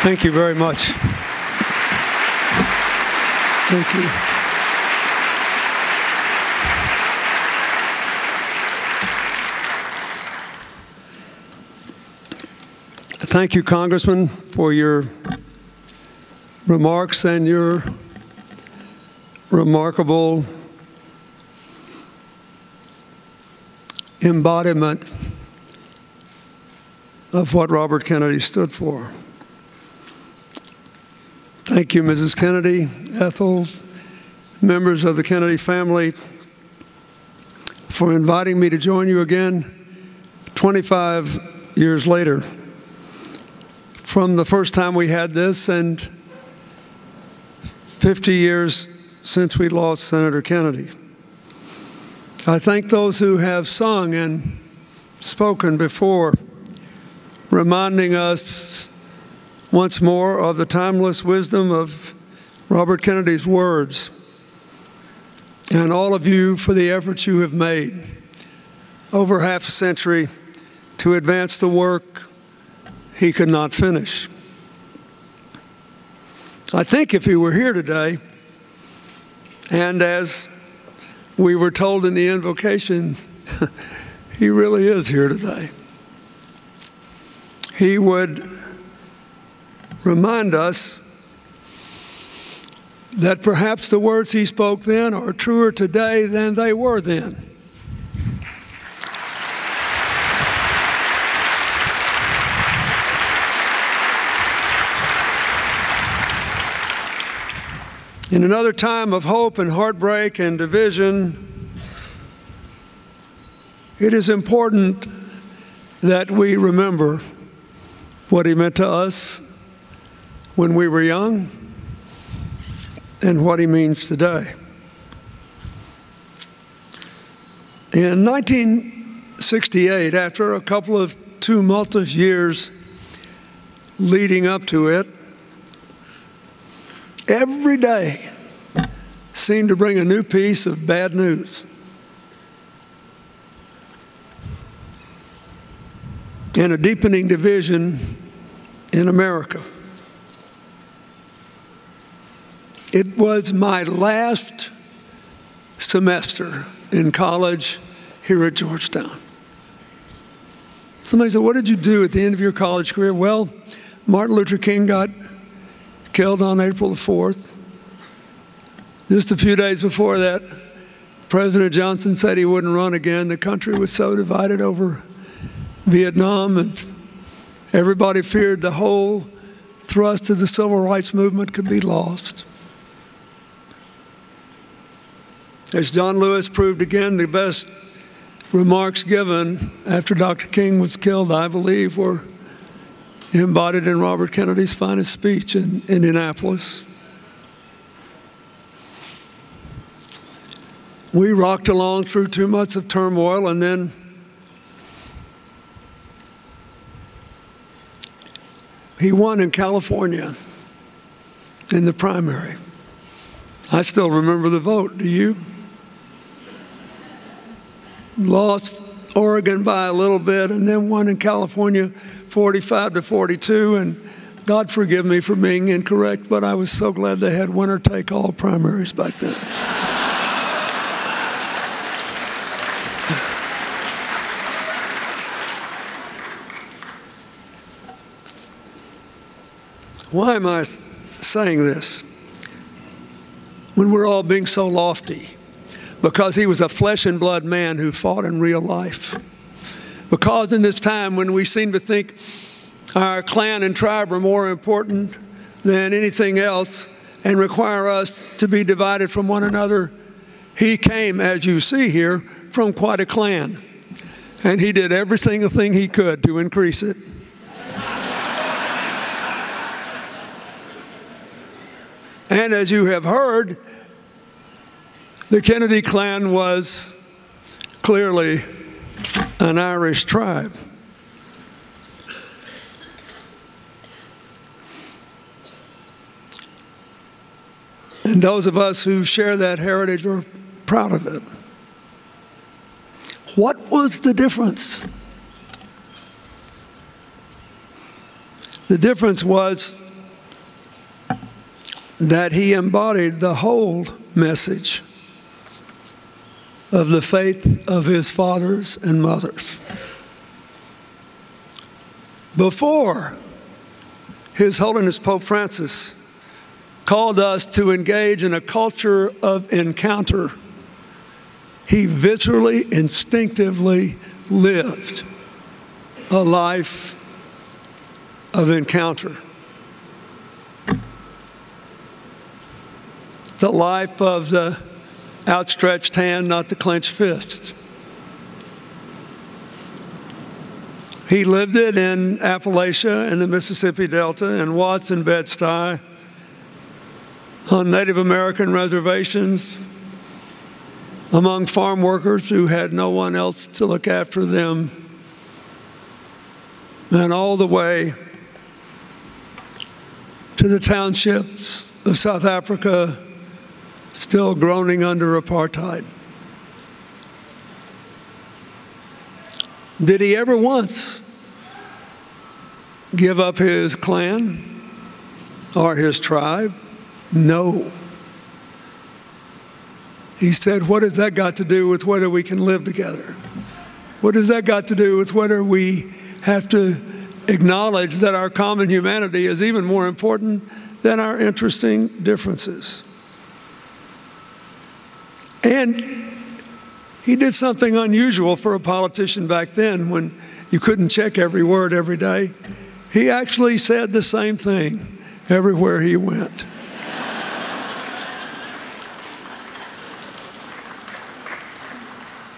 Thank you very much. Thank you. Thank you, Congressman, for your remarks and your remarkable embodiment of what Robert Kennedy stood for. Thank you, Mrs. Kennedy, Ethel, members of the Kennedy family, for inviting me to join you again 25 years later from the first time we had this, and 50 years since we lost Senator Kennedy. I thank those who have sung and spoken before, reminding us once more of the timeless wisdom of Robert Kennedy's words, and all of you for the efforts you have made over half a century to advance the work he could not finish. I think if he were here today, and as we were told in the invocation, he really is here today, he would remind us that perhaps the words he spoke then are truer today than they were then. In another time of hope and heartbreak and division, it is important that we remember what he meant to us when we were young and what he means today. In 1968, after a couple of tumultuous years leading up to it, every day seemed to bring a new piece of bad news. And a deepening division in America. It was my last semester in college here at Georgetown. Somebody said, "What did you do at the end of your college career?" Well, Martin Luther King got killed on April the 4th. Just a few days before that, President Johnson said he wouldn't run again. The country was so divided over Vietnam, and everybody feared the whole thrust of the civil rights movement could be lost. As John Lewis proved again, the best remarks given after Dr. King was killed, I believe, were embodied in Robert Kennedy's finest speech in Indianapolis. We rocked along through 2 months of turmoil, and then he won in California in the primary. I still remember the vote. Do you? Lost Oregon by a little bit, and then won in California 45 to 42, and God forgive me for being incorrect, but I was so glad they had winner-take-all primaries back then. Why am I saying this when we're all being so lofty? Because he was a flesh and blood man who fought in real life. Because in this time when we seem to think our clan and tribe are more important than anything else and require us to be divided from one another, he came, as you see here, from quite a clan. And he did every single thing he could to increase it. And as you have heard, the Kennedy clan was clearly an Irish tribe. And those of us who share that heritage are proud of it. What was the difference? The difference was that he embodied the whole message of the faith of his fathers and mothers. Before His Holiness Pope Francis called us to engage in a culture of encounter, he viscerally, instinctively lived a life of encounter. The life of the outstretched hand, not the clenched fist. He lived it in Appalachia and the Mississippi Delta and Watts and Bed-Stuy, on Native American reservations, among farm workers who had no one else to look after them, and all the way to the townships of South Africa still groaning under apartheid. Did he ever once give up his clan or his tribe? No. He said, what has that got to do with whether we can live together? What has that got to do with whether we have to acknowledge that our common humanity is even more important than our interesting differences? And he did something unusual for a politician back then when you couldn't check every word every day. He actually said the same thing everywhere he went.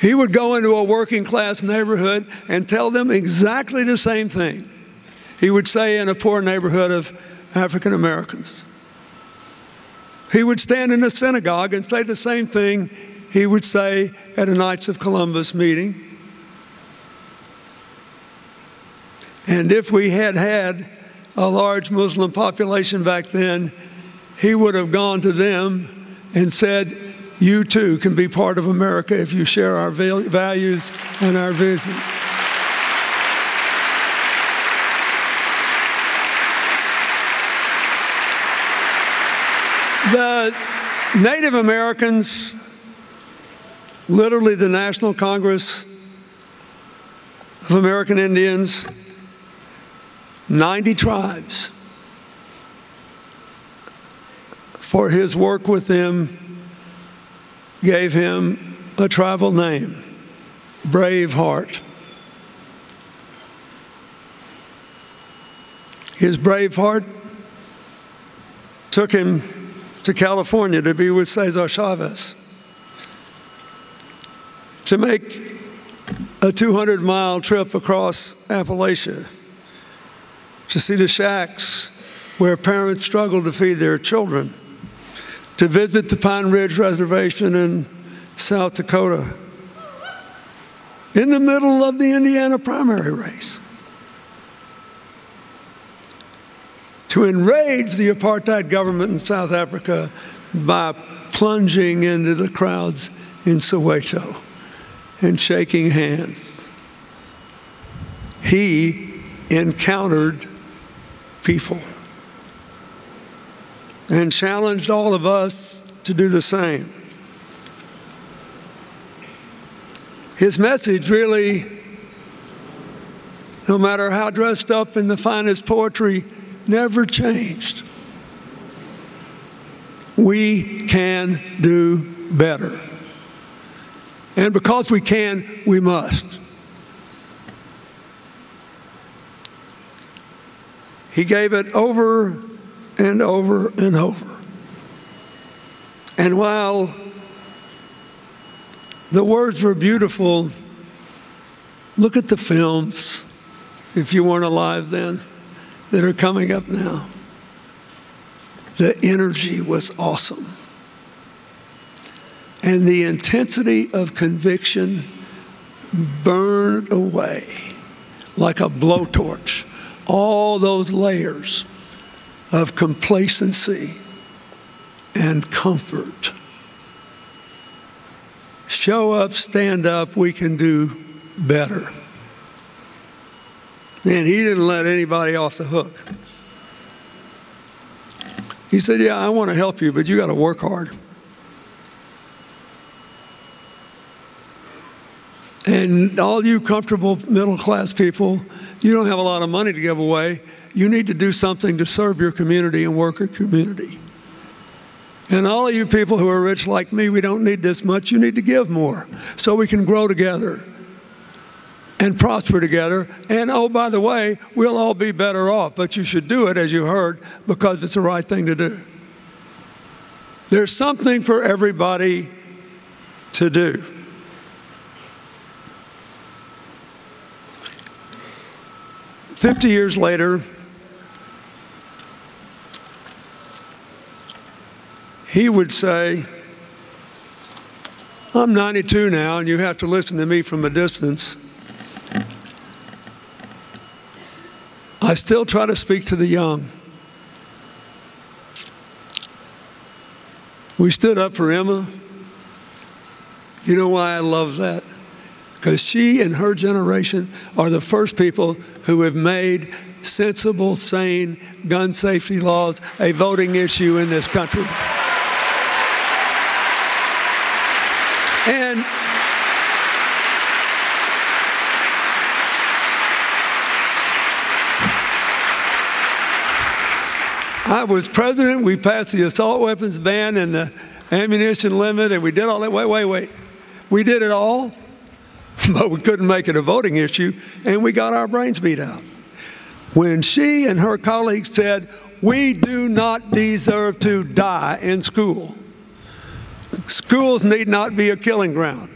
He would go into a working class neighborhood and tell them exactly the same thing he would say in a poor neighborhood of African Americans. He would stand in a synagogue and say the same thing he would say at a Knights of Columbus meeting. And if we had had a large Muslim population back then, he would have gone to them and said, you too can be part of America if you share our values and our vision. The Native Americans, literally the National Congress of American Indians, 90 tribes, for his work with them, gave him a tribal name, Braveheart. His brave heart took him to California to be with Cesar Chavez, to make a 200-mile trip across Appalachia, to see the shacks where parents struggle to feed their children, to visit the Pine Ridge Reservation in South Dakota, in the middle of the Indiana primary race, to enrage the apartheid government in South Africa by plunging into the crowds in Soweto and shaking hands. He encountered people and challenged all of us to do the same. His message really, no matter how dressed up in the finest poetry, never changed. We can do better. And because we can, we must. He gave it over and over and over. And while the words were beautiful, look at the films, if you weren't alive then, that are coming up now. The energy was awesome. And the intensity of conviction burned away like a blowtorch. All those layers of complacency and comfort. Show up, stand up, we can do better. And he didn't let anybody off the hook. He said, yeah, I want to help you, but you got to work hard. And all you comfortable middle-class people, you don't have a lot of money to give away. You need to do something to serve your community and work your community. And all of you people who are rich like me, we don't need this much. You need to give more so we can grow together and prosper together. And oh, by the way, we'll all be better off. But you should do it, as you heard, because it's the right thing to do. There's something for everybody to do. "50 years later, he would say, I'm 92 now, and you have to listen to me from a distance. I still try to speak to the young. We stood up for Emma. You know why I love that? Because she and her generation are the first people who have made sensible, sane gun safety laws a voting issue in this country. And I was president. We passed the assault weapons ban and the ammunition limit, and we did all that. Wait. We did it all, but we couldn't make it a voting issue, and we got our brains beat out. When she and her colleagues said, we do not deserve to die in school. Schools need not be a killing ground.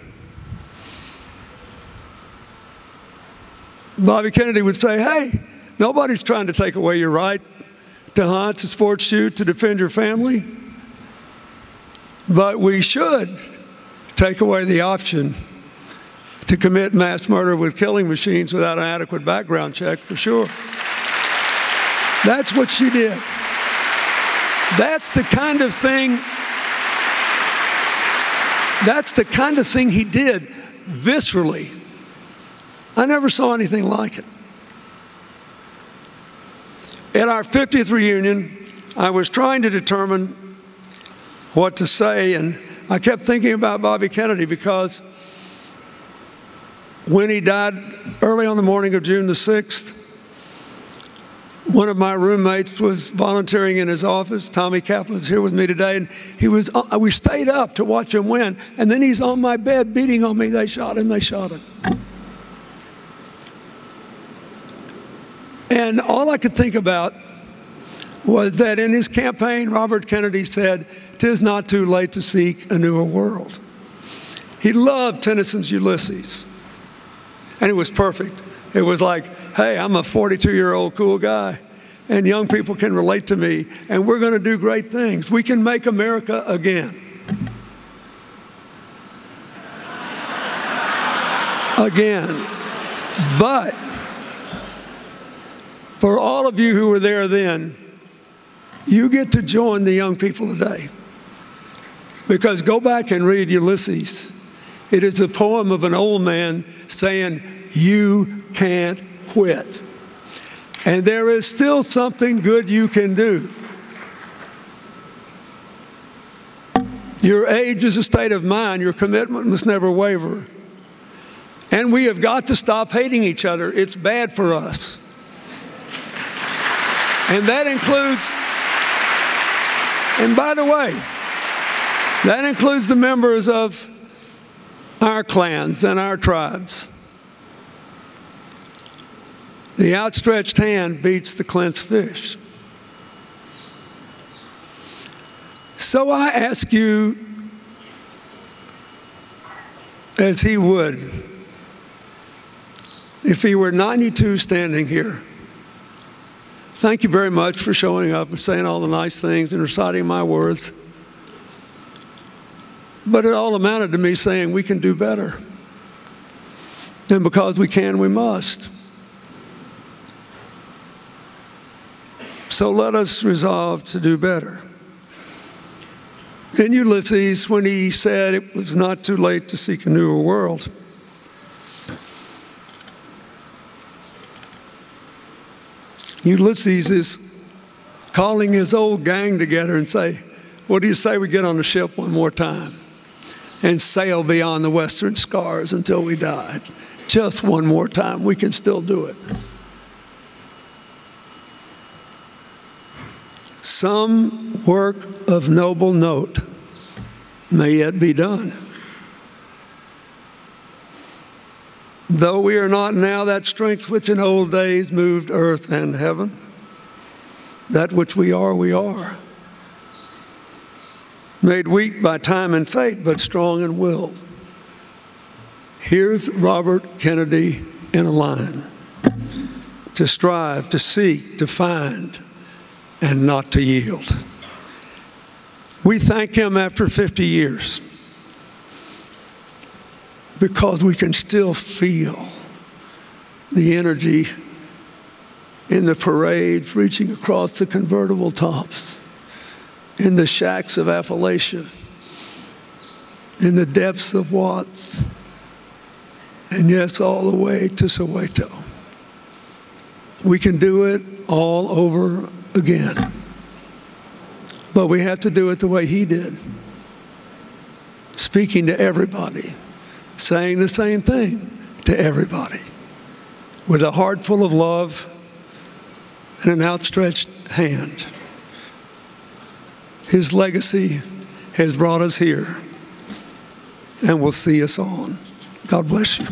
Bobby Kennedy would say, hey, nobody's trying to take away your right to hunt, to sport shoot, to defend your family. But we should take away the option to commit mass murder with killing machines without an adequate background check, for sure. That's what she did. That's the kind of thing he did viscerally. I never saw anything like it. At our 50th reunion, I was trying to determine what to say, and I kept thinking about Bobby Kennedy because when he died early on the morning of June the 6th, one of my roommates was volunteering in his office. Tommy Kaplan's here with me today, and we stayed up to watch him win, and then he's on my bed beating on me. They shot him. And all I could think about was that in his campaign, Robert Kennedy said, "'Tis not too late to seek a newer world." He loved Tennyson's Ulysses, and it was perfect. It was like, hey, I'm a 42-year-old cool guy, and young people can relate to me, and we're going to do great things. We can make America again. But for all of you who were there then, you get to join the young people today. Because go back and read Ulysses. It is a poem of an old man saying, you can't quit. And there is still something good you can do. Your age is a state of mind. Your commitment must never waver. And we have got to stop hating each other. It's bad for us. And that includes, and by the way, that includes the members of our clans and our tribes. The outstretched hand beats the clenched fist. So I ask you, as he would, if he were 92 standing here, thank you very much for showing up and saying all the nice things and reciting my words. But it all amounted to me saying we can do better. And because we can, we must. So let us resolve to do better. In Ulysses, when he said it was not too late to seek a newer world, Ulysses is calling his old gang together and say, what do you say we get on the ship one more time and sail beyond the western scars until we died? Just one more time. We can still do it. Some work of noble note may yet be done. Though we are not now that strength which in old days moved earth and heaven, that which we are. Made weak by time and fate, but strong in will. Here's Robert Kennedy in a line: to strive, to seek, to find, and not to yield. We thank him after 50 years because we can still feel the energy in the parades reaching across the convertible tops, in the shacks of Appalachia, in the depths of Watts, and yes, all the way to Soweto. We can do it all over again. But we have to do it the way he did, speaking to everybody, saying the same thing to everybody, with a heart full of love and an outstretched hand. His legacy has brought us here and will see us on. God bless you.